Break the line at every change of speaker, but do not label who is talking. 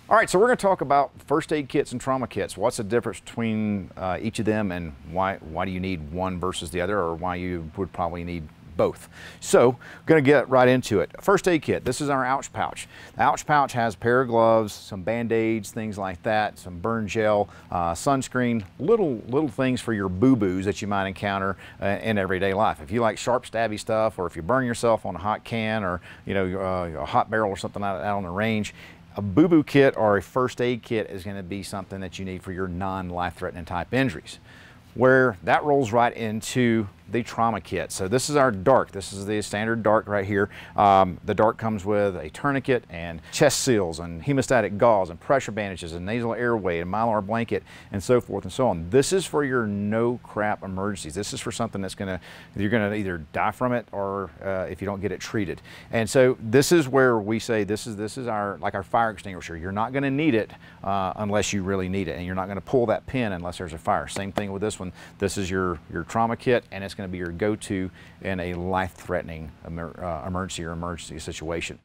All right, so we're going to talk about first aid kits and trauma kits. What's the difference between each of them, and why do you need one versus the other, or why you would probably need both? So, going to get right into it. First aid kit. This is our ouch pouch. The ouch pouch has a pair of gloves, some band-aids, things like that, some burn gel, sunscreen, little things for your boo-boos that you might encounter in everyday life. If you like sharp, stabby stuff, or if you burn yourself on a hot can, or a hot barrel or something out on the range, a boo-boo kit or a first aid kit is going to be something that you need for your non-life-threatening type injuries. Where that rolls right into the trauma kit. So this is our dart. This is the standard dart right here. The dart comes with a tourniquet and chest seals and hemostatic gauze and pressure bandages and nasal airway and Mylar blanket and so forth and so on. This is for your no crap emergencies. This is for something that's you're gonna either die from it, or if you don't get it treated. And so this is where we say this is our fire extinguisher. You're not gonna need it unless you really need it, and you're not gonna pull that pin unless there's a fire. Same thing with this one. This is your trauma kit, and it's going to be your go-to in a life-threatening emergency situation.